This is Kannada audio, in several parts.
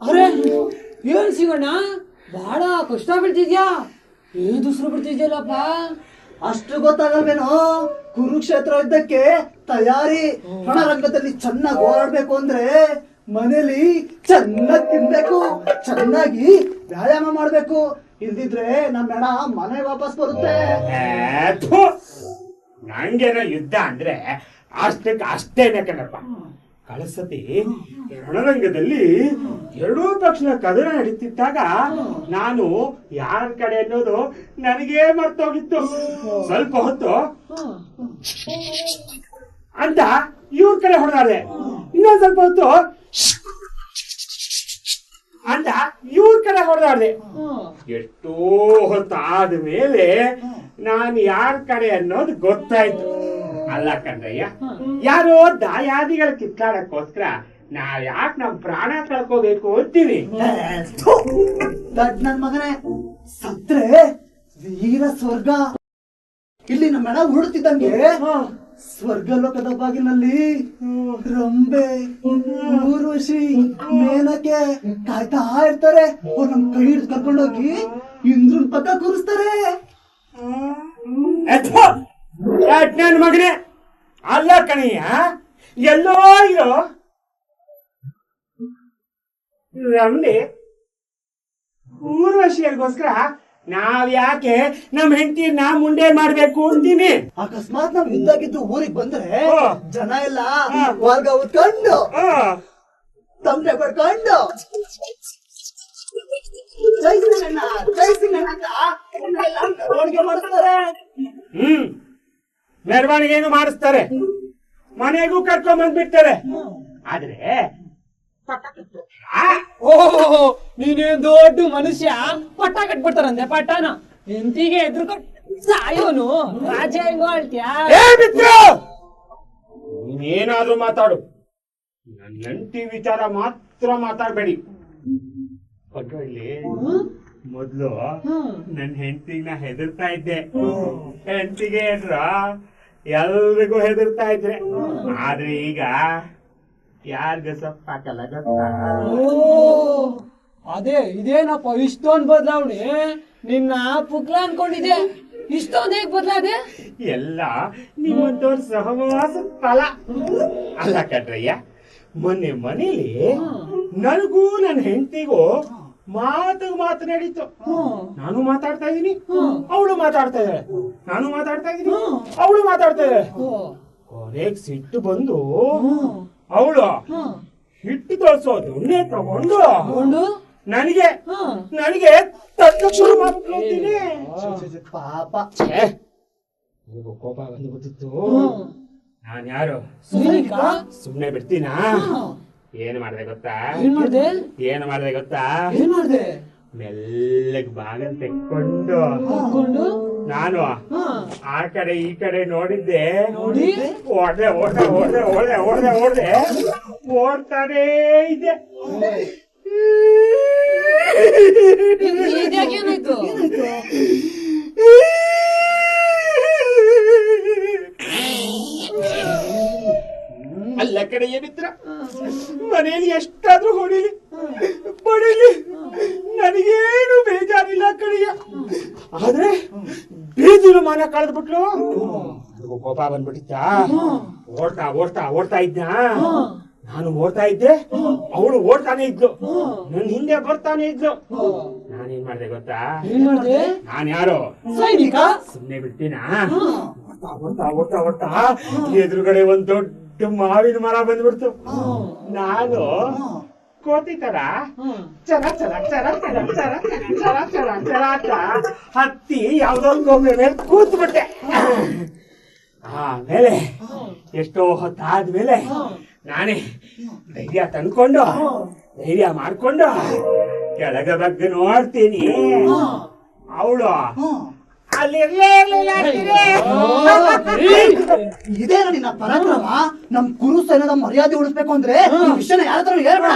ಅರೆ ಏನ್ ಸಿಗಣ್ಣ, ಬಹಳ ಕಷ್ಟ ಬೀಳ್ತಿದ್ಯಾ, ಏನ್ ದುಸ್ರು ಬಿಡ್ತಿದ್ಯಲ್ಲಪ್ಪ. ಅಷ್ಟು ಗೊತ್ತಾಗಲ್ವೇನೋ, ಕುರುಕ್ಷೇತ್ರ ಯುದ್ಧಕ್ಕೆ ತಯಾರಿ. ರಣರಂಗದಲ್ಲಿ ಚೆನ್ನಾಗಿ ಹೋರಾಡ್ಬೇಕು ಅಂದ್ರೆ ಮನೇಲಿ ಚೆನ್ನಾಗಿ ತಿನ್ಬೇಕು, ಚೆನ್ನಾಗಿ ವ್ಯಾಯಾಮ ಮಾಡ್ಬೇಕು. ಇಲ್ದಿದ್ರೆ ನಮ್ಮ ಹೆಣ ಮನೆ ವಾಪಸ್ ಬರುತ್ತೆ. ನಂಗೇನೋ ಯುದ್ಧ ಅಂದ್ರೆ ಅಷ್ಟೇನೆ ಕಣಪ್ಪ. ಕಳಸತಿ ರಣರಂಗದಲ್ಲಿ ಎರಡೂ ಪಕ್ಷದ ಕದನ ನಡೀತಿದ್ದಾಗ ನಾನು ಯಾರ ಕಡೆ ಅನ್ನೋದು ನನಗೇ ಮರ್ತೋಗಿತ್ತು. ಸ್ವಲ್ಪ ಹೊತ್ತು ಅಂತ ಇವ್ರ ಕಡೆ ಹೊಡೆದಾಡ್ದೆ, ಇನ್ನೊಂದ್ ಸ್ವಲ್ಪ ಹೊತ್ತು ಅಂತ ಇವ್ರ ಕಡೆ ಹೊಡೆದಾಡ್ದೆ. ಎಷ್ಟೋ ಹೊತ್ತಾದ ಮೇಲೆ ನಾನು ಯಾರ ಕಡೆ ಅನ್ನೋದು ಗೊತ್ತಾಯ್ತು. ಅಲ್ಲ ಕಣ್ರಯ್ಯ, ಯಾರೋ ದಾಯಾದಿಗಳ ಕಿತ್ತಾಡಕ್ಕೋಸ್ಕರ ನಾವ್ ಯಾಕೆ ನಮ್ ಪ್ರಾಣ ಕಳ್ಕೋಬೇಕು ಅಂತೀವಿ. ನನ್ ಮಗನೇ, ಸತ್ರೆ ವೀರ ಸ್ವರ್ಗ. ಇಲ್ಲಿ ನಮ್ಮ ಹೆಣ ಉರುಳುತ್ತಿದ್ದಂಗೆ ಸ್ವರ್ಗ ಲೋಕದ ಬಾಗಿಲಲ್ಲಿ ರಂಬೆ, ಊರ್ವಶಿ, ಮೇನಕೆ ಕಾಯ್ತಾ ಇರ್ತಾರೆ. ಅವ್ರು ನಮ್ ಕೈ ಹಿಡಿದು ಕರ್ಕೊಂಡೋಗಿ ಇಂದ್ರನ್ ಪಕ್ಕ ಕೂರಿಸ್ತಾರೆ. ನನ್ ಮಗನೇ, ಅಲ್ಲ ಕಣಯ್ಯ, ಎಲ್ಲೋ ಇರೋ ರಮ್ನೆ ಊರ್ವಶಿಯರಿಗೋಸ್ಕರ ನಾವ್ ಯಾಕೆ ನಮ್ ಹೆಂಡತಿನ ಮುಂಡೆ ಮಾಡ್ಬೇಕು ಅಂತೀನಿ. ಅಕಸ್ಮಾತ್ ನಾವ್ ಯುದ್ಧಕ್ಕಿದ್ದು ಊರಿಗೆ ಬಂದ್ರೆ ಜನ ಎಲ್ಲ ವರ್ಗ ಉತ್ಕೊಂಡು ತಮ್ಮನೆ ಪಡ್ಕೊಂಡು ಮೆರವಣಿಗೆ ಮಾಡಿಸ್ತಾರೆ. ಮೆರವಣಿಗೆನು ಮಾಡಿಸ್ತಾರೆ, ಮನೆಗೂ ಕರ್ಕೊಂಡ್ ಬಂದ್ಬಿಡ್ತಾರೆ. ಆದ್ರೆ ಓಹೋ, ನೀನೇನ್ ದೊಡ್ಡ ಮನುಷ್ಯ, ಪಟ್ಟ ಕಟ್ಬಿಡ್ತಾರಂತೆ. ಪಟ್ಟನ ಹೆಂಡತಿಗೆ ಎದುರು ಸಾಯೋನು ರಾಜ ಹೆಂಗೋ ಹೇಳ್ತೀಯಾ? ನೀನೇನಾದ್ರೂ ಮಾತಾಡು, ನನ್ನ ಹೆಂಡತಿ ವಿಚಾರ ಮಾತ್ರ ಮಾತಾಡ್ಬೇಡಿ. ಮೊದ್ಲು ನನ್ ಹೆಂಡತಿಗೆ ನಾ ಹೆದರ್ತಾ ಇದ್ದೆ. ಹೆಂಡತಿಗೆ ಹೆದ್ರ ಎಲ್ರಿಗೂ ಹೆದರ್ತಾ ಇದ್ರೆ. ಆದ್ರೆ ಈಗ ಯಾರ್ಗ ಸಪ್ಪಾಕಲ್ಲ ಗೊತ್ತಾ? ಅದೇ ಇದೇನಪ್ಪ ಇಷ್ಟೊಂದು ಬದಲಾವಣೆ. ನಿನ್ನ ಪುಕ್ಲ ಅನ್ಕೊಂಡಿದ್ದೆ, ಇಷ್ಟೊಂದು ಹೇಗ್ ಬದಲಾದೆ? ಎಲ್ಲ ನಿಮ್ಮಂತವ್ರ ಸಹವಾಸ ಫಲ. ಅಲ್ಲ ಕಣ್ರಯ್ಯ, ಮೊನ್ನೆ ಮನೇಲಿ ನನಗೂ ನನ್ನ ಹೆಂಡತಿಗೂ ಮಾತು ನಡೀತು. ನಾನು ಮಾತಾಡ್ತಾ ಇದೀನಿ, ಅವಳು ಮಾತಾಡ್ತಾ ಇದ್ದಾಳೆ. ನಾನು ಮಾತಾಡ್ತಾ ಇದೀನಿ, ಅವಳು ಮಾತಾಡ್ತಾ ಇದ್ದಾಳೆ. ಕೊನೆಗ್ ಸಿಟ್ಟು ಬಂದು ಅವಳು ಹಿಟ್ಟು ತೋರಿಸೋ ದೊಣ್ಣೆ ತಗೊಂಡು ನನಗೆ ಶುರು ಮಾಡ್ತೀನಿ. ಪಾಪ ಕೋಪ ಬಂದು ಗೊತ್ತಿತ್ತು. ನಾನ್ ಯಾರು ಸುಮ್ನೆ ಬಿಡ್ತೀನಾ? ಏನ್ ಮಾಡ್ದೆ ಗೊತ್ತಾ? ಮೆಲ್ಲಗ್ ಬಾಗಲ್ ತೆಕ್ಕೊಂಡು ನಾನು ಆ ಕಡೆ ಈ ಕಡೆ ನೋಡಿದ್ದೆ. ಓಡ್ದೆ ಓಡ್ತಾನೇ ಇದ್ದೆ. ಅಲ್ಲ ಕಡೆಯ ಮಿತ್ರ, ಮನೆಯಲ್ಲಿ ಎಷ್ಟಾದ್ರೂ ಹೊಡಿಲಿ ಬಡಿಲಿ ನನಗೇನು ಬೇಜಾರಿಲ್ಲ ಕಡೆಯ. ಆದ್ರೆ ಬೇಜಾರು ಮಾನ ಕಳೆದ್ಬಿಟ್ಲು. ಕೋಪ ಬಂದ್ಬಿಟ್ಟಿತ್ತ. ಓಡ್ತಾ ಇದ್ದ. ನಾನು ಓಡ್ತಾ ಇದ್ದೆ, ಅವಳು ಓಡ್ತಾನೆ ಇದ್ಲು, ನನ್ ಹಿಂದೆ ಬರ್ತಾನೆ ಇದ್ಲು. ನಾನೇನ್ ಮಾಡ್ದೆ ಗೊತ್ತಾ? ನಾನ್ ಯಾರು ಸೈನಿಕ? ಸುಮ್ನೆ ಬಿಡ್ತೀನ? ಓಡ್ತಾ ಎದುರುಗಡೆ ಒಂದ್ ದೊಡ್ಡ ಮಾವಿನ ಮರ ಬಂದ್ಬಿಡ್ತು. ನಾನು ಕೋತಿ ತರ ಚರ ಹತ್ತಿ ಯಾವ್ದೋ ಗೊಂಬೆ ಮೇಲೆ ಕೂತ್ಬಿಟ್ಟೆ. ಆಮೇಲೆ ಎಷ್ಟೋ ಹೊತ್ತಾದ್ಮೇಲೆ ನಾನೇ ಧೈರ್ಯ ಮಾಡ್ಕೊಂಡು ಕೆಳಗೆ ಬಗ್ಗೆ ನೋಡ್ತೀನಿ. ಅವಳು ಹ್ಮ್. ಅಲ್ಲಿ ಇರ್ಲೇ ಇರ್ಲಿಲ್ಲ ಅಂತೀನಿ. ಇದೇನ ನಿನ್ನ ಪರಾಕ್ರಮ? ನಮ್ ಕುರು ಸೈನ್ಯದ ಮರ್ಯಾದೆ ಉಳಿಸ್ಬೇಕು ಅಂದ್ರೆ ಈ ವಿಷಯನ ಯಾರ ಹತ್ರ ಹೇಳ್ಬೇಡ.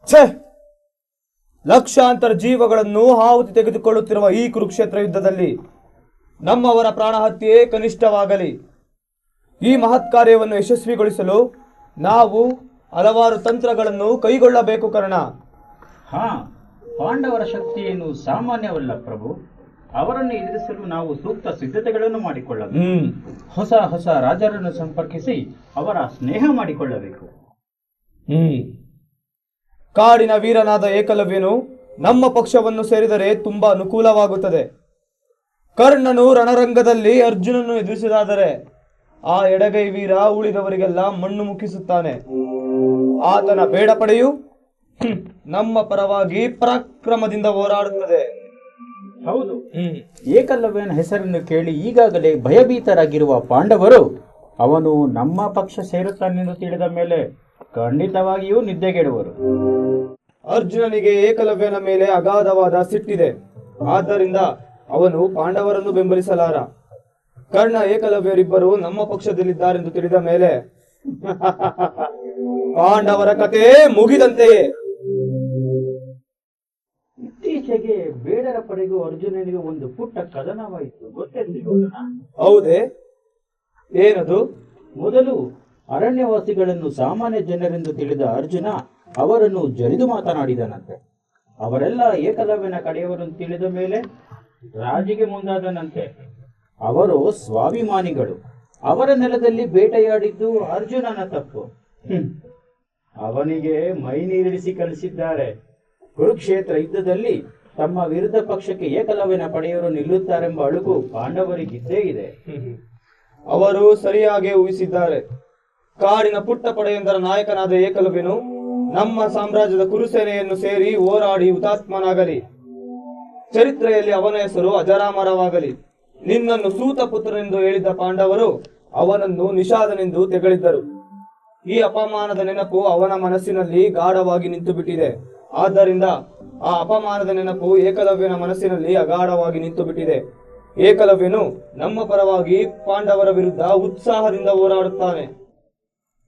ಛೇ, ಲಕ್ಷಾಂತರ ಜೀವಗಳನ್ನು ಆಹುತಿ ತೆಗೆದುಕೊಳ್ಳುತ್ತಿರುವ ಈ ಕುರುಕ್ಷೇತ್ರ ಯುದ್ಧದಲ್ಲಿ ನಮ್ಮವರ ಪ್ರಾಣ ಹತ್ಯೆ ಕನಿಷ್ಠವಾಗಲಿ. ಈ ಮಹತ್ ಕಾರ್ಯವನ್ನು ಯಶಸ್ವಿಗೊಳಿಸಲು ನಾವು ಹಲವಾರು ತಂತ್ರಗಳನ್ನು ಕೈಗೊಳ್ಳಬೇಕು ಕರ್ಣ. ಹಾ, ಪಾಂಡವರ ಶಕ್ತಿಯೇನು ಸಾಮಾನ್ಯವಲ್ಲ ಪ್ರಭು. ಅವರನ್ನು ಎದುರಿಸಲು ನಾವು ಸೂಕ್ತ ಸಿದ್ಧತೆಗಳನ್ನು ಮಾಡಿಕೊಳ್ಳಬೇಕು. ಹೊಸ ಹೊಸ ರಾಜರನ್ನು ಸಂಪರ್ಕಿಸಿ ಅವರ ಸ್ನೇಹ ಮಾಡಿಕೊಳ್ಳಬೇಕು. ಕಾಡಿನ ವೀರನಾದ ಏಕಲವ್ಯನು ನಮ್ಮ ಪಕ್ಷವನ್ನು ಸೇರಿದರೆ ತುಂಬಾ ಅನುಕೂಲವಾಗುತ್ತದೆ. ಕರ್ಣನು ರಣರಂಗದಲ್ಲಿ ಅರ್ಜುನನ್ನು ಎದುರಿಸಿದಾದರೆ ಆ ಎಡಗೈ ವೀರ ಉಳಿದವರಿಗೆಲ್ಲ ಮಣ್ಣು ಮುಕ್ಕಿಸುತ್ತಾನೆ. ಆತನ ಬೇಡ ಪಡೆಯು ನಮ್ಮ ಪರವಾಗಿ ಪರಾಕ್ರಮದಿಂದ ಹೋರಾಡುತ್ತದೆ. ಹೌದು, ಏಕಲವ್ಯನ ಹೆಸರನ್ನು ಕೇಳಿ ಈಗಾಗಲೇ ಭಯಭೀತರಾಗಿರುವ ಪಾಂಡವರು ಅವನು ನಮ್ಮ ಪಕ್ಷ ಸೇರುತ್ತಾನೆಂದು ತಿಳಿದ ಮೇಲೆ ಖಂಡಿತವಾಗಿಯೂ ನಿದ್ದೆಗೆಡುವರು. ಅರ್ಜುನನಿಗೆ ಏಕಲವ್ಯನ ಮೇಲೆ ಅಗಾಧವಾದ ಸಿಟ್ಟಿದೆ. ಆದ್ದರಿಂದ ಅವನು ಪಾಂಡವರನ್ನು ಬೆಂಬಲಿಸಲಾರ. ಕರ್ಣ ಏಕಲವ್ಯರಿಬ್ಬರು ನಮ್ಮ ಪಕ್ಷದಲ್ಲಿದ್ದಾರೆಂದು ತಿಳಿದ ಮೇಲೆ ಪಾಂಡವರ ಕತೆ ಮುಗಿದಂತೆಯೇ. ಇತ್ತೀಚೆಗೆ ಬೇಡರ ಪಡೆಗೂ ಅರ್ಜುನನಿಗೆ ಒಂದು ಪುಟ್ಟ ಕದನವಾಯಿತು, ಗೊತ್ತೇನು? ಹೌದೇ? ಏನದು? ಮೊದಲು ಅರಣ್ಯವಾಸಿಗಳನ್ನು ಸಾಮಾನ್ಯ ಜನರೆಂದು ತಿಳಿದ ಅರ್ಜುನ ಅವರನ್ನು ಜರಿದು ಮಾತನಾಡಿದನಂತೆ. ಅವರೆಲ್ಲ ಏಕಲವ್ಯನ ಕಡೆಯವರನ್ನು ತಿಳಿದ ಮೇಲೆ ರಾಜಿಗೆ ಮುಂದಾದನಂತೆ. ಅವರು ಸ್ವಾಭಿಮಾನಿಗಳು. ಅವರ ನೆಲದಲ್ಲಿ ಬೇಟೆಯಾಡಿದ್ದು ಅರ್ಜುನನ ತಪ್ಪು. ಅವನಿಗೆ ಮೈ ನೀರಿಡಿಸಿ ಕಳಿಸಿದ್ದಾರೆ. ಕುರುಕ್ಷೇತ್ರ ಯುದ್ಧದಲ್ಲಿ ತಮ್ಮ ವಿರುದ್ಧ ಪಕ್ಷಕ್ಕೆ ಏಕಲವ್ಯನ ಪಡೆಯವರು ನಿಲ್ಲುತ್ತಾರೆಂಬ ಅಳುಗು ಪಾಂಡವರಿಗಿದ್ದೇ ಇದೆ. ಅವರು ಸರಿಯಾಗಿ ಊಹಿಸಿದ್ದಾರೆ. ಕಾಡಿನ ಪುಟ್ಟ ಪಡೆಯೊಂದರ ನಾಯಕನಾದ ಏಕಲವ್ಯನು ನಮ್ಮ ಸಾಮ್ರಾಜ್ಯದ ಕುರುಸೇನೆಯನ್ನು ಸೇರಿ ಹೋರಾಡಿ ಹುತಾತ್ಮನಾಗಲಿ. ಚರಿತ್ರೆಯಲ್ಲಿ ಅವನ ಹೆಸರು ಅಜರಾಮರವಾಗಲಿ. ನಿನ್ನನ್ನು ಸೂತ ಪುತ್ರನೆಂದು ಹೇಳಿದ್ದ ಪಾಂಡವರು ಅವನನ್ನು ನಿಷಾದನೆಂದು ತೆಗಳಿದ್ದರು. ಈ ಅಪಮಾನದ ನೆನಪು ಅವನ ಮನಸ್ಸಿನಲ್ಲಿ ಗಾಢವಾಗಿ ನಿಂತು ಬಿಟ್ಟಿದೆ. ಆದ್ದರಿಂದ ಆ ಅಪಮಾನದ ನೆನಪು ಏಕಲವ್ಯನ ಮನಸ್ಸಿನಲ್ಲಿ ಅಗಾಢವಾಗಿ ನಿಂತು ಬಿಟ್ಟಿದೆ. ಏಕಲವ್ಯನು ನಮ್ಮ ಪರವಾಗಿ ಪಾಂಡವರ ವಿರುದ್ಧ ಉತ್ಸಾಹದಿಂದ ಹೋರಾಡುತ್ತಾನೆ.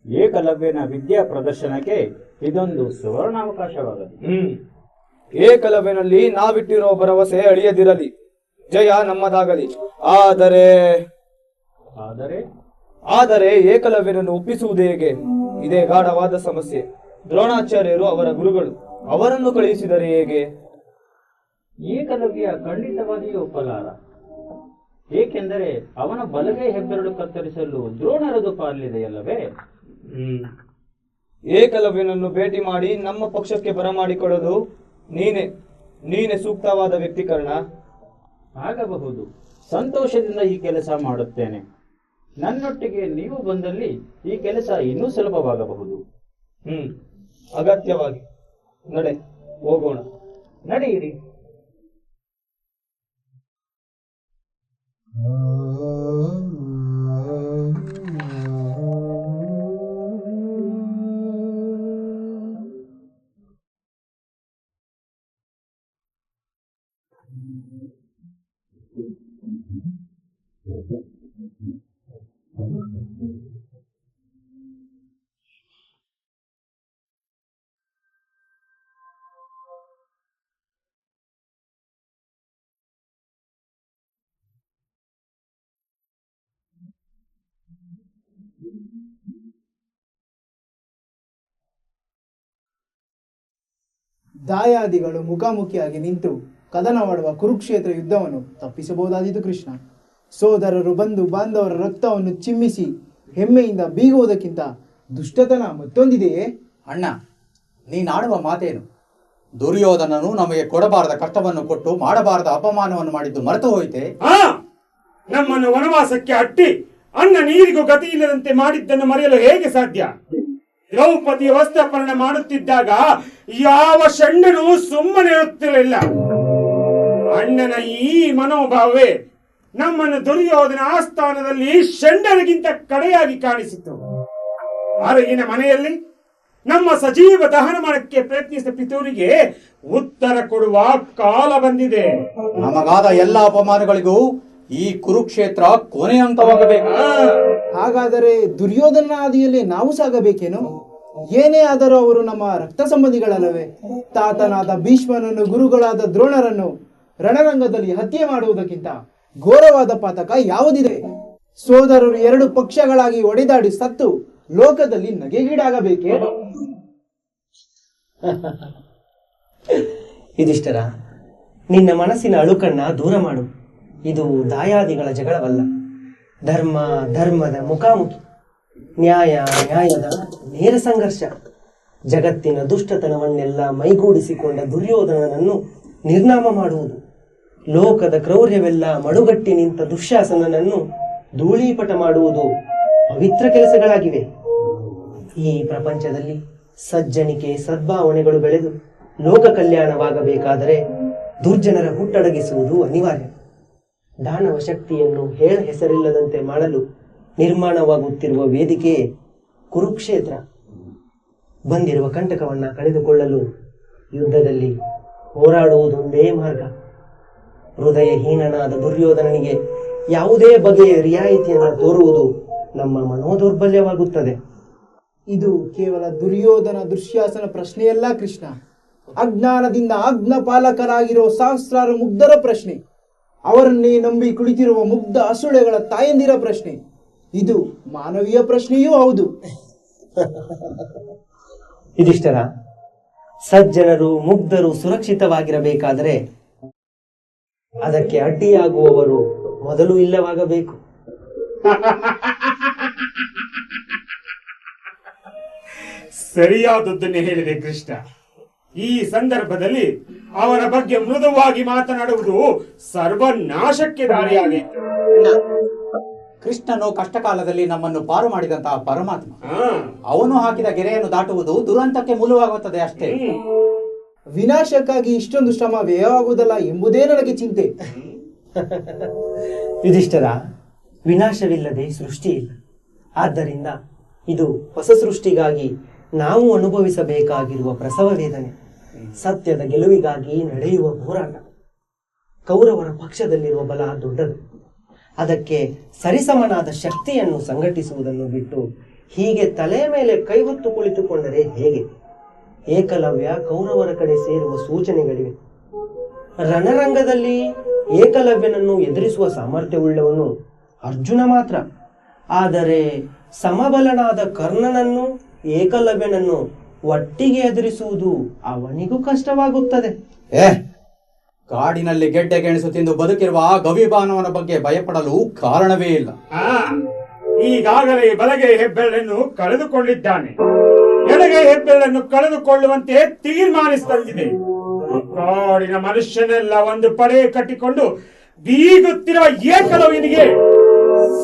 ಏಕಲವ್ಯನ ವಿದ್ಯಾ ಪ್ರದರ್ಶನಕ್ಕೆ ಇದೊಂದು ಸುವರ್ಣಾವಕಾಶವಾಗಲಿ. ಏಕಲವ್ಯನಲ್ಲಿ ನಾವಿಟ್ಟಿರೋ ಭರವಸೆ ಅಳಿಯದಿರಲಿ. ಜಯ ನಮ್ಮದಾಗಲಿ. ಆದರೆ ಆದರೆ ಆದರೆ ಏಕಲವ್ಯನನ್ನು ಒಪ್ಪಿಸುವುದು ಹೇಗೆ? ಇದೇ ಗಾಢವಾದ ಸಮಸ್ಯೆ. ದ್ರೋಣಾಚಾರ್ಯರು ಅವರ ಗುರುಗಳು. ಅವರನ್ನು ಕಳುಹಿಸಿದರೆ ಹೇಗೆ? ಏಕಲವ್ಯ ಖಂಡಿತವಾಗಿಯೂ ಒಪ್ಪಲಾರ. ಏಕೆಂದರೆ ಅವನ ಬಲಗೈ ಹೆಬ್ಬೆರಳು ಕತ್ತರಿಸಲು ದ್ರೋಣರದು ಪಾಲಿದೆಯಲ್ಲವೇ? ಏಕಲವ್ಯನನ್ನು ಭೇಟಿ ಮಾಡಿ ನಮ್ಮ ಪಕ್ಷಕ್ಕೆ ಬರಮಾಡಿಕೊಳ್ಳಲು ನೀನೇ ಸೂಕ್ತವಾದ ವ್ಯಕ್ತೀಕರಣ. ಆಗಬಹುದು. ಸಂತೋಷದಿಂದ ಈ ಕೆಲಸ ಮಾಡುತ್ತೇನೆ. ನನ್ನೊಟ್ಟಿಗೆ ನೀವು ಬಂದಲ್ಲಿ ಈ ಕೆಲಸ ಇನ್ನೂ ಸುಲಭವಾಗಬಹುದು. ಅಗತ್ಯವಾಗಿ. ನಡೆ, ಹೋಗೋಣ. ನಡೆಯಿರಿ. ದಾಯಾದಿಗಳು ಮುಖಾಮುಖಿಯಾಗಿ ನಿಂತು ಕದನವಾಡುವ ಕುರುಕ್ಷೇತ್ರ ಯುದ್ಧವನ್ನು ತಪ್ಪಿಸಬಹುದಾದಿತು ಕೃಷ್ಣ. ಸೋದರರು ಬಂಧು ಬಾಂಧವರ ರಕ್ತವನ್ನು ಚಿಮ್ಮಿಸಿ ಹೆಮ್ಮೆಯಿಂದ ಬೀಗುವುದಕ್ಕಿಂತ ದುಷ್ಟತನ ಮತ್ತೊಂದಿದೆಯೇ? ಅಣ್ಣ, ನೀನಾಡುವ ಮಾತೇನು? ದುರ್ಯೋಧನನು ನಮಗೆ ಕೊಡಬಾರದ ಕಷ್ಟವನ್ನು ಕೊಟ್ಟು ಮಾಡಬಾರದ ಅಪಮಾನವನ್ನು ಮಾಡಿದ್ದು ಮರೆತು ಹೋಯಿತೆ? ನಮ್ಮನ್ನು ವನವಾಸಕ್ಕೆ ಅಟ್ಟಿ ಅನ್ನ ನೀರಿಗೂ ಗತಿ ಇಲ್ಲದಂತೆ ಮಾಡಿದ್ದನ್ನು ಮರೆಯಲು ಹೇಗೆ ಸಾಧ್ಯ? ದ್ರೌಪದಿಯ ವಸ್ತ್ರಾಪರಣ ಮಾಡುತ್ತಿದ್ದಾಗ ಯಾವ ಷಂಡನೂ ಸುಮ್ಮನೆ ಇರುತ್ತಿರಲಿಲ್ಲ. ಅಣ್ಣನ ಈ ಮನೋಭಾವವೇ ನಮ್ಮನ್ನು ದುರ್ಯೋಧನ ಆಸ್ಥಾನದಲ್ಲಿ ಷಂಡರಿಗಿಂತ ಕಡೆಯಾಗಿ ಕಾಣಿಸಿತು. ಅರಗಿನ ಮನೆಯಲ್ಲಿ ನಮ್ಮ ಸಜೀವ ದಹನಮನಕ್ಕೆ ಪ್ರಯತ್ನಿಸಿದ ಪಿತೂರಿಗೆ ಉತ್ತರ ಕೊಡುವ ಕಾಲ ಬಂದಿದೆ. ನಮಗಾದ ಎಲ್ಲ ಅಪಮಾನಗಳಿಗೂ ಈ ಕುರುಕ್ಷೇತ್ರ ಕೊನೆಯಂತವಾಗಬೇಕು. ಹಾಗಾದರೆ ದುರ್ಯೋಧನ ಆದಿಯಲ್ಲಿ ನಾವು ಸಾಗಬೇಕೇನು? ಏನೇ ಆದರೂ ಅವರು ನಮ್ಮ ರಕ್ತ ಸಂಬಂಧಿಗಳಲ್ಲವೇ? ತಾತನಾದ ಭೀಷ್ಮನನ್ನು, ಗುರುಗಳಾದ ದ್ರೋಣರನ್ನು ರಣರಂಗದಲ್ಲಿ ಹತ್ಯೆ ಮಾಡುವುದಕ್ಕಿಂತ ಘೋರವಾದ ಪಾತಕ ಯಾವುದಿದೆ? ಸೋದರರು ಎರಡು ಪಕ್ಷಗಳಾಗಿ ಒಡೆದಾಡಿ ಸತ್ತು ಲೋಕದಲ್ಲಿ ನಗೆಗೀಡಾಗಬೇಕೇ? ಯುಧಿಷ್ಠಿರ, ನಿನ್ನ ಮನಸ್ಸಿನ ಅಳುಕನ್ನ ದೂರ ಮಾಡು. ಇದು ದಾಯಾದಿಗಳ ಜಗಳವಲ್ಲ, ಧರ್ಮದ ಮುಖಾಮುಖಿ, ನ್ಯಾಯದ ನೇರ ಸಂಘರ್ಷ. ಜಗತ್ತಿನ ದುಷ್ಟತನವನ್ನೆಲ್ಲ ಮೈಗೂಡಿಸಿಕೊಂಡ ದುರ್ಯೋಧನನನ್ನು ನಿರ್ನಾಮ ಮಾಡುವುದು, ಲೋಕದ ಕ್ರೌರ್ಯವೆಲ್ಲ ಮಡುಗಟ್ಟಿ ನಿಂತ ದುಶ್ಯಾಸನನನ್ನು ಧೂಳೀಪಟ ಮಾಡುವುದು ಪವಿತ್ರ ಕೆಲಸಗಳಾಗಿವೆ. ಈ ಪ್ರಪಂಚದಲ್ಲಿ ಸಜ್ಜನಿಕೆ, ಸದ್ಭಾವನೆಗಳು ಬೆಳೆದು ಲೋಕ ಕಲ್ಯಾಣವಾಗಬೇಕಾದರೆ ದುರ್ಜನರ ಹುಟ್ಟಡಗಿಸುವುದು ಅನಿವಾರ್ಯ. ದಾನವ ಶಕ್ತಿಯನ್ನು ಹೇಳ ಹೆಸರಿಲ್ಲದಂತೆ ಮಾಡಲು ನಿರ್ಮಾಣವಾಗುತ್ತಿರುವ ವೇದಿಕೆ ಕುರುಕ್ಷೇತ್ರ. ಬಂದಿರುವ ಕಂಟಕವನ್ನ ಕಳೆದುಕೊಳ್ಳಲು ಯುದ್ಧದಲ್ಲಿ ಹೋರಾಡುವುದೊಂದೇ ಮಾರ್ಗ. ಹೃದಯಹೀನನಾದ ದುರ್ಯೋಧನನಿಗೆ ಯಾವುದೇ ಬಗೆಯ ರಿಯಾಯಿತಿಯನ್ನು ತೋರುವುದು ನಮ್ಮ ಮನೋದೌರ್ಬಲ್ಯವಾಗುತ್ತದೆ. ಇದು ಕೇವಲ ದುರ್ಯೋಧನ ದುಶ್ಯಾಸನ ಪ್ರಶ್ನೆಯಲ್ಲ ಕೃಷ್ಣ, ಅಜ್ಞಾನದಿಂದ ಆಜ್ಞ ಪಾಲಕರಾಗಿರೋ ಸಹಸ್ರಾರು ಮುಗ್ಧರ ಪ್ರಶ್ನೆ, ಅವರನ್ನೇ ನಂಬಿ ಕುಳಿತಿರುವ ಮುಗ್ಧ ಅಸುಳೆಗಳ ತಾಯಂದಿರ ಪ್ರಶ್ನೆ. ಇದು ಮಾನವೀಯ ಪ್ರಶ್ನೆಯೂ ಹೌದು. ಯುಧಿಷ್ಠಿರ, ಸಜ್ಜನರು ಮುಗ್ಧರು ಸುರಕ್ಷಿತವಾಗಿರಬೇಕಾದರೆ ಅದಕ್ಕೆ ಅಡ್ಡಿಯಾಗುವವರು ಮೊದಲು ಇಲ್ಲವಾಗಬೇಕು. ಸರಿಯಾದದ್ದನ್ನೇ ಹೇಳಿದೆ ಕೃಷ್ಣ. ಈ ಸಂದರ್ಭದಲ್ಲಿ ಅವರ ಬಗ್ಗೆ ಮೃದುವಾಗಿ ಮಾತನಾಡುವುದು ಸರ್ವನಾಶಕ್ಕೆ ದಾರಿಯಾಗಿತ್ತು. ಕೃಷ್ಣನು ಕಷ್ಟಕಾಲದಲ್ಲಿ ನಮ್ಮನ್ನು ಪಾರು ಮಾಡಿದಂತಹ ಪರಮಾತ್ಮ. ಅವನು ಹಾಕಿದ ಗೆರೆಯನ್ನು ದಾಟುವುದು ದುರಂತಕ್ಕೆ ಮೂಲವಾಗುತ್ತದೆ ಅಷ್ಟೇ. ವಿನಾಶಕ್ಕಾಗಿ ಇಷ್ಟೊಂದು ಶ್ರಮ ವ್ಯಯವಾಗುವುದಲ್ಲ ಎಂಬುದೇ ನನಗೆ ಚಿಂತೆ. ಯುಧಿಷ್ಠಿರ, ವಿನಾಶವಿಲ್ಲದೆ ಸೃಷ್ಟಿ ಇಲ್ಲ. ಆದ್ದರಿಂದ ಇದು ಹೊಸ ಸೃಷ್ಟಿಗಾಗಿ ನಾವು ಅನುಭವಿಸಬೇಕಾಗಿರುವ ಪ್ರಸವ ವೇದನೆ, ಸತ್ಯದ ಗೆಲುವಿಗಾಗಿ ನಡೆಯುವ ಹೋರಾಟ. ಕೌರವರ ಪಕ್ಷದಲ್ಲಿರುವ ಬಲ ದೊಡ್ಡದು. ಅದಕ್ಕೆ ಸರಿಸಮನಾದ ಶಕ್ತಿಯನ್ನು ಸಂಘಟಿಸುವುದನ್ನು ಬಿಟ್ಟು ಹೀಗೆ ತಲೆ ಮೇಲೆ ಕೈ ಹೊತ್ತು ಕುಳಿತುಕೊಂಡರೆ ಹೇಗೆ? ಏಕಲವ್ಯ ಕೌರವರ ಕಡೆ ಸೇರುವ ಸೂಚನೆಗಳಿವೆ. ರಣರಂಗದಲ್ಲಿ ಏಕಲವ್ಯನನ್ನು ಎದುರಿಸುವ ಸಾಮರ್ಥ್ಯವುಳ್ಳವನು ಅರ್ಜುನ ಮಾತ್ರ. ಆದರೆ ಸಮಬಲನಾದ ಕರ್ಣನನ್ನು, ಏಕಲವ್ಯನನ್ನು ಒಟ್ಟಿಗೆ ಎದುರಿಸುವುದು ಅವನಿಗೂ ಕಷ್ಟವಾಗುತ್ತದೆ. ಕಾಡಿನಲ್ಲಿ ಗೆಡ್ಡೆ ಗೆಣಸು ತಿಂದು ಬದುಕಿರುವ ಗವಿಬಾನವನ ಬಗ್ಗೆ ಭಯಪಡಲು ಕಾರಣವೇ ಇಲ್ಲ. ಈಗಾಗಲೇ ಬಲಗೈ ಹೆಬ್ಬೆರಳನ್ನು ಕಳೆದುಕೊಂಡಿದ್ದಾನೆ. ಎಡಗೈ ಹೆಬ್ಬೆರಳನ್ನು ಕಳೆದುಕೊಳ್ಳುವಂತೆ ತೀರ್ಮಾನಿಸಿದೆ. ಕಾಡಿನ ಮನುಷ್ಯನೆಲ್ಲ ಒಂದು ಪಡೆ ಕಟ್ಟಿಕೊಂಡು ಬೀಗುತ್ತಿರುವ ಏಕಲವ್ಯನಿಗೆ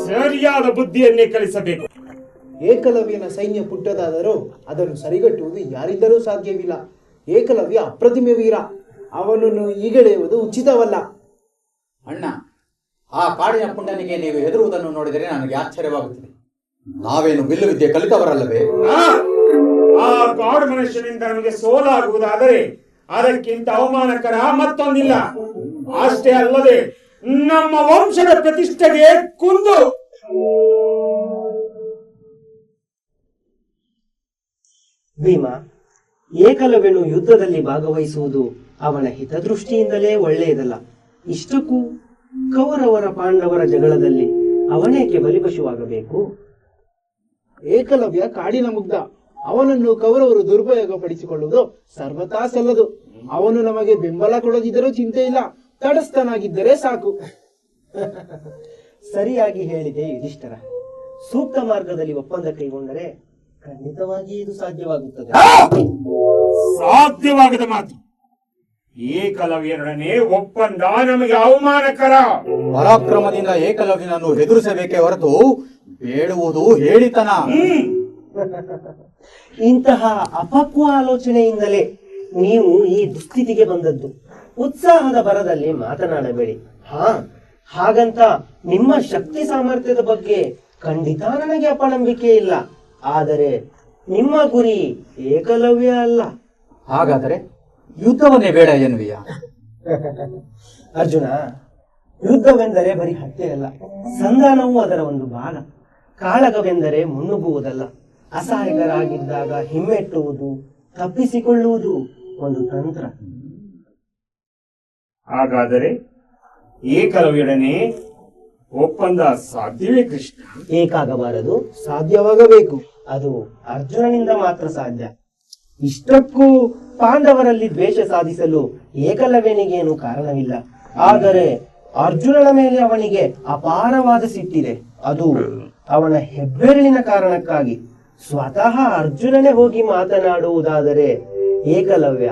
ಸರಿಯಾದ ಬುದ್ಧಿಯನ್ನೇ ಕಲಿಸಬೇಕು. ಏಕಲವ್ಯನ ಸೈನ್ಯ ಪುಟ್ಟದಾದರೂ ಅದನ್ನು ಸರಿಗಟ್ಟುವುದು ಯಾರಿಂದಲೂ ಸಾಧ್ಯವಿಲ್ಲ. ಏಕಲವ್ಯ ಅಪ್ರತಿಮ ವೀರ, ಅವನನ್ನು ಈಗಳೆಯುವುದು ಉಚಿತವಲ್ಲ. ಅಣ್ಣ, ಆ ಕಾಡಿನ ಪುಂಡನಿಗೆ ನೀವು ಹೆದರುವುದನ್ನು ನೋಡಿದರೆ ನನಗೆ ಆಶ್ಚರ್ಯವಾಗುತ್ತದೆ. ನಾವೇನು ಬಿಲ್ಲು ವಿದ್ಯೆ ಕಲಿತವರಲ್ಲವೇ? ಆ ಕಾಡು ಮನುಷ್ಯನಿಂದ ನಮಗೆ ಸೋಲಾಗುವುದಾದರೆ ಅದಕ್ಕಿಂತ ಅವಮಾನಕರ ಮತ್ತೊಂದಿಲ್ಲ. ಅಷ್ಟೇ ಅಲ್ಲದೆ ನಮ್ಮ ವಂಶದ ಪ್ರತಿಷ್ಠೆಗೆ ಕುಂದು. ಭೀಮ, ಏಕಲವ್ಯನು ಯುದ್ಧದಲ್ಲಿ ಭಾಗವಹಿಸುವುದು ಅವನ ಹಿತದೃಷ್ಟಿಯಿಂದಲೇ ಒಳ್ಳೆಯದಲ್ಲ. ಇಷ್ಟಕ್ಕೂ ಕೌರವರ ಪಾಂಡವರ ಜಗಳದಲ್ಲಿ ಅವನೇಕೆ ಬಲಿಪಶುವಾಗಬೇಕು? ಏಕಲವ್ಯ ಕಾಡಿನ ಮುಗ್ಧ, ಅವನನ್ನು ಕೌರವರು ದುರುಪಯೋಗ ಪಡಿಸಿಕೊಳ್ಳುವುದು ಸರ್ವತಾ ಸಲ್ಲದು. ಅವನು ನಮಗೆ ಬೆಂಬಲ ಕೊಡದಿದ್ದರೂ ಚಿಂತೆ ಇಲ್ಲ, ತಟಸ್ಥನಾಗಿದ್ದರೆ ಸಾಕು. ಸರಿಯಾಗಿ ಹೇಳಿದೆ ಯುಧಿಷ್ಠರ. ಸೂಕ್ತ ಮಾರ್ಗದಲ್ಲಿ ಒಪ್ಪಂದ ಕೈಗೊಂಡರೆ ಖಂಡಿತವಾಗಿ ಇದು ಸಾಧ್ಯವಾಗುತ್ತದೆ. ಸಾಧ್ಯವಾಗದ ಮಾತು. ಏಕಲವ್ಯರೊಡನೆ ಒಪ್ಪಂದ ನಮಗೆ ಅವಮಾನಕರ. ಪರಾಕ್ರಮದಿಂದ ಏಕಲವ್ಯನನ್ನು ಹೆದರಿಸಬೇಕೇ ಹೊರತು ಬೇಡುವುದು ಹೇಳಿತನ. ಇಂತಹ ಅಪಕ್ವ ಆಲೋಚನೆಯಿಂದಲೇ ನೀವು ಈ ದುಸ್ಥಿತಿಗೆ ಬಂದದ್ದು. ಉತ್ಸಾಹದ ಭರದಲ್ಲಿ ಮಾತನಾಡಬೇಡಿ. ಹಾಗಂತ ನಿಮ್ಮ ಶಕ್ತಿ ಸಾಮರ್ಥ್ಯದ ಬಗ್ಗೆ ಖಂಡಿತ ನನಗೆ ಅಪನಂಬಿಕೆ ಇಲ್ಲ. ಆದರೆ ನಿಮ್ಮ ಗುರಿ ಏಕಲವ್ಯ ಅಲ್ಲ. ಹಾಗಾದರೆ ಯುದ್ಧವನ್ನೇ ಬೇಡ ಎನ್ನುವಿಯಾ? ಅರ್ಜುನ, ಯುದ್ಧವೆಂದರೆ ಬರೀ ಹತ್ಯೆ ಅಲ್ಲ, ಸಂಧಾನವೂ ಅದರ ಒಂದು ಭಾಗ. ಕಾಳಗವೆಂದರೆ ಮುನ್ನುಗ್ಗುವುದಲ್ಲ, ಅಸಹಾಯಕರಾಗಿದ್ದಾಗ ಹಿಮ್ಮೆಟ್ಟುವುದು, ತಪ್ಪಿಸಿಕೊಳ್ಳುವುದು ಒಂದು ತಂತ್ರ. ಹಾಗಾದರೆ ಏಕಲವ್ಯರೊಡನೆ ಒಪ್ಪಂದ ಸಾಧ್ಯವೇ ಕೃಷ್ಣ? ಏಕಾಗಬಾರದು, ಸಾಧ್ಯವಾಗಬೇಕು. ಅದು ಅರ್ಜುನನಿಂದ ಮಾತ್ರ ಸಾಧ್ಯ. ಇಷ್ಟಕ್ಕೂ ಪಾಂಡವರಲ್ಲಿ ದ್ವೇಷ ಸಾಧಿಸಲು ಏಕಲವ್ಯನಿಗೇನು ಕಾರಣವಿಲ್ಲ. ಆದರೆ ಅರ್ಜುನನ ಮೇಲೆ ಅವನಿಗೆ ಅಪಾರವಾದ ಸಿಟ್ಟಿದೆ. ಅದು ಅವನ ಹೆಬ್ಬೆರಳಿನ ಕಾರಣಕ್ಕಾಗಿ. ಸ್ವತಃ ಅರ್ಜುನನೇ ಹೋಗಿ ಮಾತನಾಡುವುದಾದರೆ ಏಕಲವ್ಯ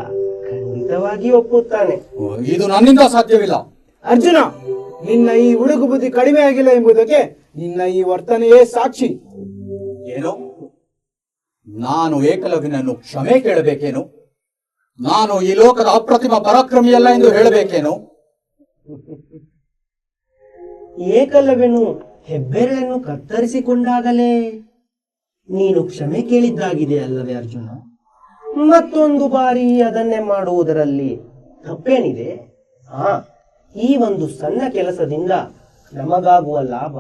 ಖಂಡಿತವಾಗಿ ಒಪ್ಪುತ್ತಾನೆ. ಇದು ನನ್ನಿಂದ ಸಾಧ್ಯವಿಲ್ಲ. ಅರ್ಜುನ, ನಿನ್ನ ಈ ಹುಡುಗು ಬುದ್ಧಿ ಕಡಿಮೆ ಆಗಿಲ್ಲ ಎಂಬುದಕ್ಕೆ ನಿನ್ನ ಈ ವರ್ತನೆಯೇ ಸಾಕ್ಷಿ. ಏನು? ನಾನು ಏಕಲವ್ಯನನ್ನು ಕ್ಷಮೆ ಕೇಳಬೇಕೇನು? ನಾನು ಈ ಲೋಕದ ಅಪ್ರತಿಮ ಪರಾಕ್ರಮಿಯಲ್ಲ ಎಂದು ಹೇಳಬೇಕೇನು? ಏಕಲವ್ಯನು ಹೆಬ್ಬೆರಳನ್ನು ಕತ್ತರಿಸಿಕೊಂಡಾಗಲೇ ನೀನು ಕ್ಷಮೆ ಕೇಳಿದ್ದಾಗಿದೆ ಅಲ್ಲವೇ ಅರ್ಜುನ? ಮತ್ತೊಂದು ಬಾರಿ ಅದನ್ನೇ ಮಾಡುವುದರಲ್ಲಿ ತಪ್ಪೇನಿದೆ? ಈ ಒಂದು ಸಣ್ಣ ಕೆಲಸದಿಂದ ನಮಗಾಗುವ ಲಾಭ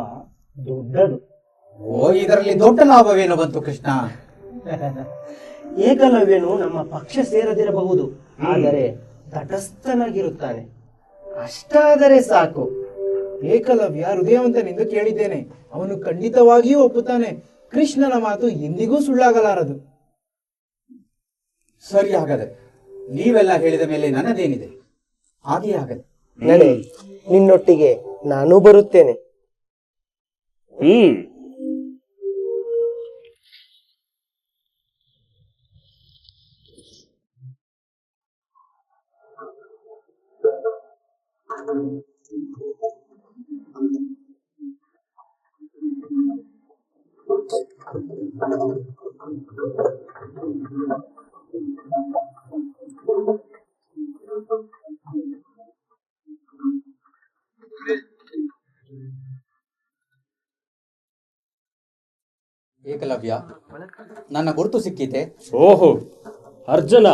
ದೊಡ್ಡದು. ಇದರಲ್ಲಿ ದೊಡ್ಡ ಲಾಭವೇನು ಬಂತು ಕೃಷ್ಣ? ಏಕಲವ್ಯನು ನಮ್ಮ ಪಕ್ಷ ಸೇರದಿರಬಹುದು, ಆದರೆ ತಟಸ್ಥನಾಗಿರುತ್ತಾನೆ. ಅಷ್ಟಾದರೆ ಸಾಕು. ಏಕಲವ್ಯ ಹೃದಯವಂತನೆಂದು ಕೇಳಿದ್ದೇನೆ. ಅವನು ಖಂಡಿತವಾಗಿಯೂ ಒಪ್ಪುತ್ತಾನೆ. ಕೃಷ್ಣನ ಮಾತು ಎಂದಿಗೂ ಸುಳ್ಳಾಗಲಾರದು. ಸರಿ, ಆಗದೆ ನೀವೆಲ್ಲ ಹೇಳಿದ ಮೇಲೆ ನನ್ನದೇನಿದೆ, ಹಾಗೆ ಆಗದೆ. ನಡೆ, ನಿನ್ನೊಟ್ಟಿಗೆ ನಾನು ಬರುತ್ತೇನೆ. ಏಕಲವ್ಯ, ನನ್ನ ಗುರುತು ಸಿಕ್ಕಿತೆ. ಓಹೋ ಅರ್ಜುನ,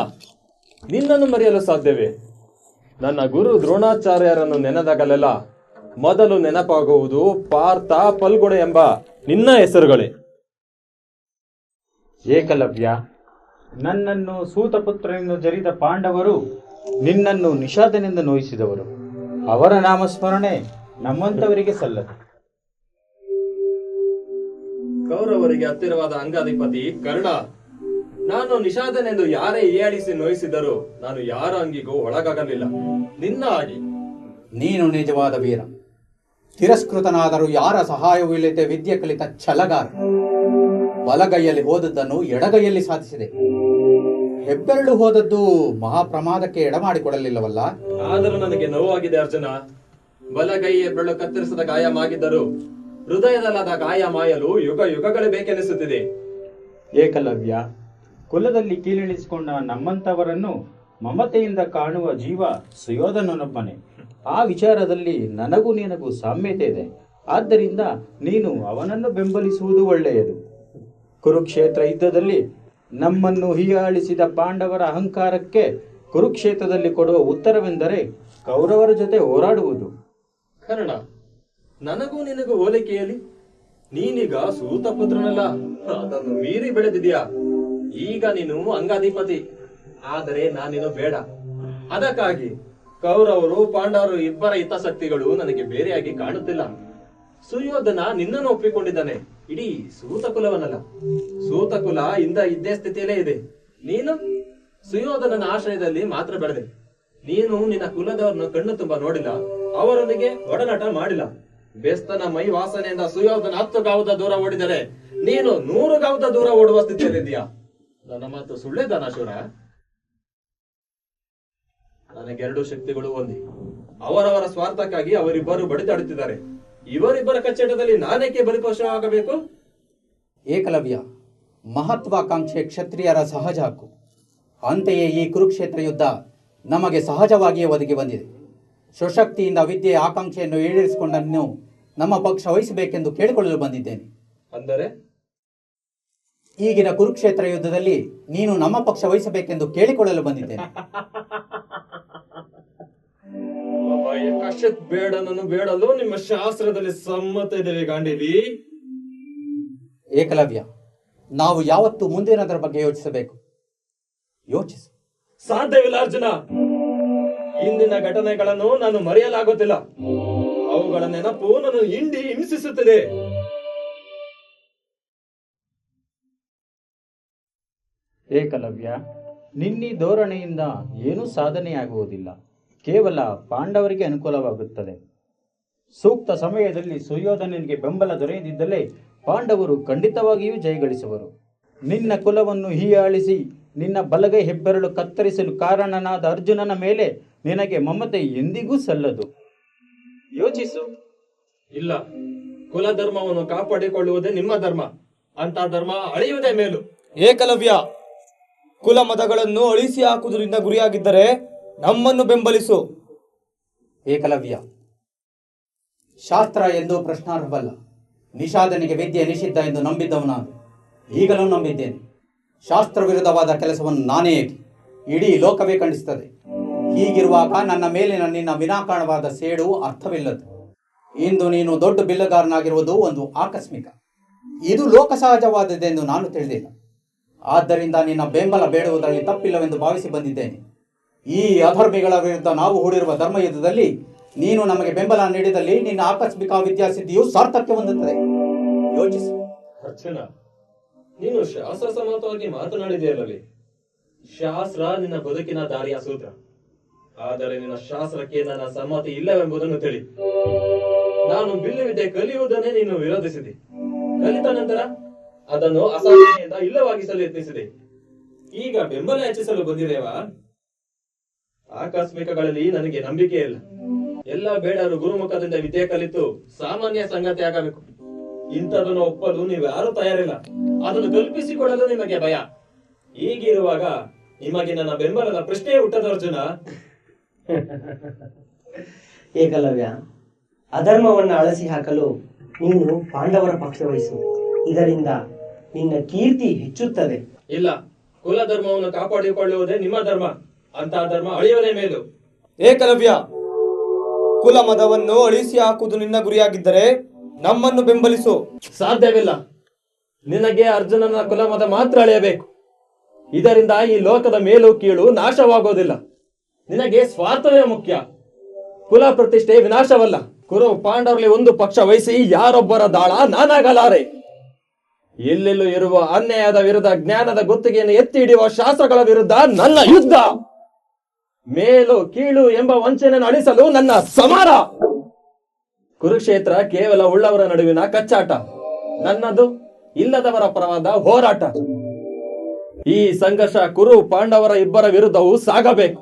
ನಿನ್ನನ್ನು ಮರೆಯಲು ಸಾಧ್ಯವೇ? ನನ್ನ ಗುರು ದ್ರೋಣಾಚಾರ್ಯರನ್ನು ನೆನೆದಾಗಲೆಲ್ಲ ಮೊದಲು ನೆನಪಾಗುವುದು ಪಾರ್ಥ, ಫಲ್ಗುಣ ಎಂಬ ನಿನ್ನ ಹೆಸರುಗಳೇ. ಏಕಲವ್ಯ, ನನ್ನನ್ನು ಸೂತಪುತ್ರನೆಂದು ಜರಿದ ಪಾಂಡವರು ನಿನ್ನನ್ನು ನಿಷಾದನೆಂದು ನೋಯಿಸಿದವರು. ಅವರ ನಾಮಸ್ಮರಣೆ ನಮ್ಮಂತವರಿಗೆ ಸಲ್ಲದು. ಕೌರವರಿಗೆ ಹತ್ತಿರವಾದ ಅಂಗಾಧಿಪತಿ ಕರ್ಣ, ನಾನು ನಿಷಾದನೆಂದು ಯಾರೇ ಹೀಯಾಳಿಸಿ ನೋಯಿಸಿದರೂ ನಾನು ಯಾರ ಅಂಗಿಗೂ ಒಳಗಾಗಲಿಲ್ಲ. ನಿನ್ನ ಆಗಿ ನೀನು ನಿಜವಾದ ವೀರ. ತಿರಸ್ಕೃತನಾದರೂ ಯಾರ ಸಹಾಯವೂ ಇಲ್ಲದೆ ವಿದ್ಯೆ ಕಲಿತ ಛಲಗಾರ. ಬಲಗೈಯಲ್ಲಿ ಹೋದದ್ದನ್ನು ಎಡಗೈಯಲ್ಲಿ ಸಾಧಿಸಿದೆ. ಹೆಬ್ಬೆರಳು ಹೋದದ್ದು ಮಹಾಪ್ರಮಾದಕ್ಕೆ ಎಡಮಾಡಿಕೊಡಲಿಲ್ಲವಲ್ಲ? ಆದರೂ ನನಗೆ ನೋವಾಗಿದೆ ಅರ್ಜುನ. ಬಲಗೈ ಹೆಬ್ಬೆರಳು ಕತ್ತರಿಸದ ಗಾಯಮಾಗಿದ್ದರೂ ಹೃದಯದಲ್ಲಾದ ಗಾಯ ಮಾಯಲು ಯುಗ ಯುಗಗಳೇ ಬೇಕೆನಿಸುತ್ತಿದೆ. ಏಕಲವ್ಯ, ಕುಲದಲ್ಲಿ ಕೀಳಿಳಿಸಿಕೊಂಡ ನಮ್ಮಂತವರನ್ನು ಮಮತೆಯಿಂದ ಕಾಣುವ ಜೀವ ಸುಯೋಧನನೊಬ್ಬನೇ. ಆ ವಿಚಾರದಲ್ಲಿ ನನಗೂ ನಿನಗೂ ಸಾಮ್ಯತೆ ಇದೆ. ಆದ್ದರಿಂದ ನೀನು ಅವನನ್ನು ಬೆಂಬಲಿಸುವುದು ಒಳ್ಳೆಯದು. ಕುರುಕ್ಷೇತ್ರ ಯುದ್ಧದಲ್ಲಿ ನಮ್ಮನ್ನು ಹೀಯಾಳಿಸಿದ ಪಾಂಡವರ ಅಹಂಕಾರಕ್ಕೆ ಕುರುಕ್ಷೇತ್ರದಲ್ಲಿ ಕೊಡುವ ಉತ್ತರವೆಂದರೆ ಕೌರವರ ಜೊತೆ ಹೋರಾಡುವುದು. ಕರ್ಣ, ನನಗೂ ನಿನಗೂ ಹೋಲಿಕೆಯಲ್ಲಿ ನೀನೀಗ ಸೂತಪುತ್ರನಲ್ಲ, ಅದನ್ನು ಮೀರಿ ಬೆಳೆದಿದ್ಯಾ. ಈಗ ನೀನು ಅಂಗಾಧಿಪತಿ, ಆದರೆ ನಾನೇನು ಬೇಡ. ಅದಕ್ಕಾಗಿ ಕೌರವರು ಪಾಂಡವರು ಇಬ್ಬರ ಹಿತಾಸಕ್ತಿಗಳು ನನಗೆ ಬೇರೆಯಾಗಿ ಕಾಣುತ್ತಿಲ್ಲ. ಸುಯೋಧನ ನಿನ್ನನ್ನು ಒಪ್ಪಿಕೊಂಡಿದ್ದಾನೆ, ಇಡೀ ಸೂತ ಕುಲವನ್ನಲ್ಲ. ಸೂತ ಕುಲ ಇಂದ ಇದ್ದೇ ಸ್ಥಿತಿಯಲ್ಲೇ ಇದೆ. ನೀನು ಸುಯೋಧನನ ಆಶ್ರಯದಲ್ಲಿ ಮಾತ್ರ ಬೆಳೆದೆ. ನೀನು ನಿನ್ನ ಕುಲದವರನ್ನು ಕಣ್ಣು ತುಂಬಾ ನೋಡಿಲ್ಲ, ಅವರೊಂದಿಗೆ ಒಡನಾಟ ಮಾಡಿಲ್ಲ. ಬೆಸ್ತನ ಮೈ ವಾಸನೆಯಿಂದ ಸುಯೋಧನ 10 ಗಾವದ ದೂರ ಓಡಿದರೆ ನೀನು 100 ಗಾವದ ದೂರ ಓಡುವ ಸ್ಥಿತಿಯಲ್ಲಿದ್ದೀಯಾ? ನನ್ನ ಮಾತು ಸುಳ್ಳೇ ದಾನಾಶೂರ? ನನಗೆರಡು ಶಕ್ತಿಗಳು ಒಂದೇ. ಅವರವರ ಸ್ವಾರ್ಥಕ್ಕಾಗಿ ಅವರಿಬ್ಬರು ಬಡಿದಾಡುತ್ತಿದ್ದಾರೆ. ಇವರಿಬ್ಬರ ಕಚ್ಚಟದಲ್ಲಿ ನಾನೇಕೆ ಬಲಿಪಶುವಾಗಬೇಕು? ಏಕಲವ್ಯ, ಮಹತ್ವಾಕಾಂಕ್ಷೆ ಕ್ಷತ್ರಿಯರ ಸಹಜ ಹಕ್ಕು. ಅಂತೆಯೇ ಈ ಕುರುಕ್ಷೇತ್ರ ಯುದ್ಧ ನಮಗೆ ಸಹಜವಾಗಿಯೇ ಒದಗಿ ಬಂದಿದೆ. ಸ್ವಶಕ್ತಿಯಿಂದ ವಿದ್ಯೆಯ ಆಕಾಂಕ್ಷೆಯನ್ನು ಈಡೇರಿಸಿಕೊಂಡನ್ನು ನಮ್ಮ ಪಕ್ಷ ವಹಿಸಬೇಕೆಂದು ಕೇಳಿಕೊಳ್ಳಲು ಬಂದಿದ್ದೇನೆ. ಅಂದರೆ ಈಗಿನ ಕುರುಕ್ಷೇತ್ರ ಯುದ್ಧದಲ್ಲಿ ನೀನು ನಮ್ಮ ಪಕ್ಷ ವಹಿಸಬೇಕೆಂದು ಕೇಳಿಕೊಳ್ಳಲು ಬಂದಿದ್ದೇನೆ. ಬೇಡನನ್ನು ಬೇಡಲು ನಿಮ್ಮ ಶಾಸ್ತ್ರದಲ್ಲಿ ಸಮ್ಮತ ಇದೆ ಗಾಂಡೀವಿ. ಏಕಲವ್ಯ, ನಾವು ಯಾವತ್ತೂ ಮುಂದಿನದರ ಬಗ್ಗೆ ಯೋಚಿಸಬೇಕು. ಯೋಚಿಸು. ಸಾಧ್ಯವಿಲ್ಲ ಅರ್ಜುನ. ಇಂದಿನ ಘಟನೆಗಳನ್ನು ನಾನು ಮರೆಯಲಾಗುತ್ತಿಲ್ಲ. ಅವುಗಳ ನೆನಪು ನಾನು ಹಿಂಸಿಸುತ್ತದೆ. ಏಕಲವ್ಯ, ನಿನ್ನೀ ಧೋರಣೆಯಿಂದ ಏನೂ ಸಾಧನೆಯಾಗುವುದಿಲ್ಲ. ಕೇವಲ ಪಾಂಡವರಿಗೆ ಅನುಕೂಲವಾಗುತ್ತದೆ. ಸೂಕ್ತ ಸಮಯದಲ್ಲಿ ಸುಯೋಧನನಿಗೆ ಬೆಂಬಲ ದೊರೆಯದಿದ್ದಲ್ಲಿ ಪಾಂಡವರು ಖಂಡಿತವಾಗಿಯೂ ಜಯಗಳಿಸುವರು. ನಿನ್ನ ಕುಲವನ್ನು ಹೀಯಾಳಿಸಿ ನಿನ್ನ ಬಲಗೈ ಹೆಬ್ಬೆರಳು ಕತ್ತರಿಸಲು ಕಾರಣನಾದ ಅರ್ಜುನನ ಮೇಲೆ ನಿನಗೆ ಮಮತೆ ಎಂದಿಗೂ ಸಲ್ಲದು. ಯೋಚಿಸು. ಇಲ್ಲ, ಕುಲ ಧರ್ಮವನ್ನು ಕಾಪಾಡಿಕೊಳ್ಳುವುದೇ ನಿಮ್ಮ ಧರ್ಮ. ಅಂತ ಧರ್ಮ ಅಳಿಯುವುದೇ ಮೇಲು. ಏಕಲವ್ಯ, ಕುಲ ಮತಗಳನ್ನು ಅಳಿಸಿ ಹಾಕುವುದರಿಂದ ಗುರಿಯಾಗಿದ್ದರೆ ನಮ್ಮನ್ನು ಬೆಂಬಲಿಸು. ಏಕಲವ್ಯ, ಶಾಸ್ತ್ರ ಎಂದು ಪ್ರಶ್ನಾರ್ಹವಲ್ಲ. ನಿಷಾದನಿಗೆ ವಿದ್ಯೆ ನಿಷಿದ್ಧ ಎಂದು ನಂಬಿದ್ದವು ನಾನು, ಈಗಲೂ ನಂಬಿದ್ದೇನೆ. ಶಾಸ್ತ್ರ ವಿರುದ್ಧವಾದ ಕೆಲಸವನ್ನು ನಾನೇ ಏಕೆ, ಇಡೀ ಲೋಕವೇ ಖಂಡಿಸುತ್ತದೆ. ಹೀಗಿರುವಾಗ ನನ್ನ ಮೇಲಿನ ನಿನ್ನ ವಿನಾಕಾರಣವಾದ ಸೇಡು ಅರ್ಥವಿಲ್ಲದು. ಇಂದು ನೀನು ದೊಡ್ಡ ಬಿಲ್ಲುಗಾರನಾಗಿರುವುದು ಒಂದು ಆಕಸ್ಮಿಕ. ಇದು ಲೋಕ ಸಹಜವಾದದ್ದೆಂದು ನಾನು ತಿಳಿದಿಲ್ಲ. ಆದ್ದರಿಂದ ನಿನ್ನ ಬೆಂಬಲ ಬೇಡುವುದರಲ್ಲಿ ತಪ್ಪಿಲ್ಲವೆಂದು ಭಾವಿಸಿ ಬಂದಿದ್ದೇನೆ. ಈ ಅಧರ್ಮಿಗಳ ವಿರುದ್ಧ ನಾವು ಹೂಡಿರುವ ಧರ್ಮಯುದ್ಧದಲ್ಲಿ ನೀನು ನಮಗೆ ಬೆಂಬಲ ನೀಡಿದಲ್ಲಿ ನಿನ್ನ ಆಕಸ್ಮಿಕ ವಿದ್ಯಾಸಿದ್ಧಿಯು ಸಾರ್ಥಕ್ಯ ಹೊಂದುತ್ತದೆ. ಯೋಚಿಸು. ಅರ್ಜುನ, ನೀನು ಶಾಸ್ತ್ರ ಸಮ್ಮತವಾಗಿ ಮಾತನಾಡಿದೆಯಲ್ಲವೇ? ಶಾಸ್ತ್ರ ನಿನ್ನ ಬದುಕಿನ ದಾರಿಯ ಸೂತ್ರ. ಆದರೆ ನಿನ್ನ ಶಾಸ್ತ್ರಕ್ಕೆ ನನ್ನ ಸಮ್ಮತಿ ಇಲ್ಲವೆಂಬುದನ್ನು ತಿಳಿ. ನಾನು ಬಿಲ್ಲು ವಿದ್ಯೆ ಕಲಿಯುವುದನ್ನೇ ನೀನು ವಿರೋಧಿಸಿದೆ. ಕಲಿತ ನಂತರ ಅದನ್ನು ಅಸಾಧನೆಯಿಂದ ಇಲ್ಲವಾಗಿಸಲು ಯತ್ನಿಸಿದೆ. ಈಗ ಬೆಂಬಲ ಹೆಚ್ಚಿಸಲು ಬಂದಿದ್ದೇವಾ? ಆಕಸ್ಮಿಕಗಳಲ್ಲಿ ನನಗೆ ನಂಬಿಕೆ ಇಲ್ಲ. ಎಲ್ಲ ಬೇಡರು ಗುರುಮುಖದಿಂದ ವಿದ್ಯೆ ಕಲಿತು ಸಾಮಾನ್ಯ ಸಂಗತಿ ಆಗಬೇಕು. ಇಂಥದನ್ನು ಒಪ್ಪಲು ನೀವು ಯಾರು ತಯಾರಿಲ್ಲ. ಅದನ್ನು ಕಲ್ಪಿಸಿಕೊಳ್ಳಲು ನಿಮಗೆ ಭಯ. ಹೀಗಿರುವಾಗ ನಿಮಗೆ ನನ್ನ ಬೆಂಬಲದ ಪ್ರಶ್ನೆ ಹುಟ್ಟದ ಅರ್ಜುನ. ಏಕಲವ್ಯ, ಅಧರ್ಮವನ್ನು ಅಳಸಿ ಹಾಕಲು ನೀನು ಪಾಂಡವರ ಪಕ್ಷ ವಹಿಸು. ಇದರಿಂದ ನಿನ್ನ ಕೀರ್ತಿ ಹೆಚ್ಚುತ್ತದೆ. ಇಲ್ಲ, ಕುಲ ಧರ್ಮವನ್ನು ಕಾಪಾಡಿಕೊಳ್ಳುವುದೇ ನಿಮ್ಮ ಧರ್ಮ. ಅಂತ ಧರ್ಮ ಅಳಿಯುವುದೇ ಮೇಲು. ಏಕಲವ್ಯ, ಕುಲ ಮತವನ್ನು ಅಳಿಸಿ ಹಾಕುವುದು ನಿನ್ನ ಗುರಿಯಾಗಿದ್ದರೆ ನಮ್ಮನ್ನು ಬೆಂಬಲಿಸು. ಸಾಧ್ಯವಿಲ್ಲ. ನಿನಗೆ ಅರ್ಜುನನ ಕುಲ ಮತ ಮಾತ್ರ ಅಳೆಯಬೇಕು. ಇದರಿಂದ ಈ ಲೋಕದ ಮೇಲು ಕೀಳು ನಾಶವಾಗುವುದಿಲ್ಲ. ನಿನಗೆ ಸ್ವಾರ್ಥವೇ ಮುಖ್ಯ. ಕುಲ ಪ್ರತಿಷ್ಠೆ ವಿನಾಶವಲ್ಲ. ಕುರು ಪಾಂಡವರಲ್ಲಿ ಒಂದು ಪಕ್ಷ ವಹಿಸಿ ಯಾರೊಬ್ಬರ ದಾಳ ನಾನಾಗಲಾರೆ. ಎಲ್ಲೆಲ್ಲೂ ಇರುವ ಅನ್ಯಾಯದ ವಿರುದ್ಧ ಜ್ಞಾನದ ಗುತ್ತಿಗೆಯನ್ನು ಎತ್ತಿ ಹಿಡಿಯುವ ಶಾಸ್ತ್ರಗಳ ವಿರುದ್ಧ ನನ್ನ ಯುದ್ಧ. ಮೇಲು ಕೀಳು ಎಂಬ ವಂಚನೆಯನ್ನು ಅಳಿಸಲು ನನ್ನ ಸಮರ. ಕುರುಕ್ಷೇತ್ರ ಕೇವಲ ಉಳ್ಳವರ ನಡುವಿನ ಕಚ್ಚಾಟ. ನನ್ನದು ಇಲ್ಲದವರ ಪರವಾದ ಹೋರಾಟ. ಈ ಸಂಘರ್ಷ ಕುರು ಪಾಂಡವರ ಇಬ್ಬರ ವಿರುದ್ಧವೂ ಸಾಗಬೇಕು.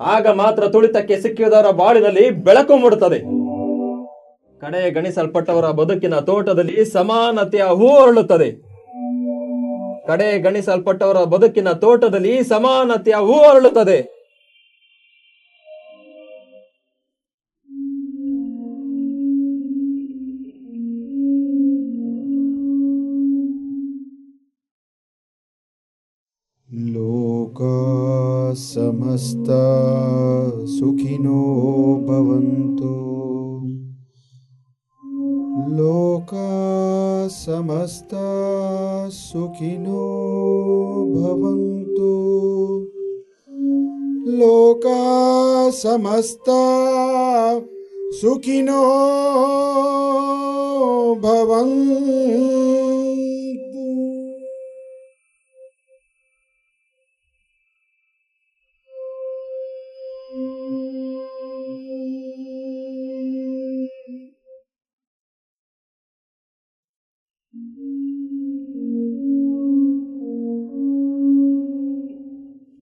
ಆಗ ಮಾತ್ರ ತುಳಿತಕ್ಕೆ ಸಿಕ್ಕಿದವರ ಬಾಳಿನಲ್ಲಿ ಬೆಳಕು ಮೂಡುತ್ತದೆ. ಕಡೆ ಗಣಿಸಲ್ಪಟ್ಟವರ ಬದುಕಿನ ತೋಟದಲ್ಲಿ ಸಮಾನತೆಯ ಹೂ ಅರಳುತ್ತದೆ. ಕಡೆ ಗಣಿಸಲ್ಪಟ್ಟವರ ಬದುಕಿನ ತೋಟದಲ್ಲಿ ಸಮಾನತೆಯ ಹೂ ಅರಳುತ್ತದೆ. ಲೋಕಾ ಸಮಸ್ತ ಸುಖಿನೋ ಭವಂತು. ಲೋಕಾ ಸಮಸ್ತ ಸುಖಿನೋ ಭವಂತು. ಲೋಕಾ ಸಮಸ್ತ ಸುಖಿನೋ ಭವಂತು.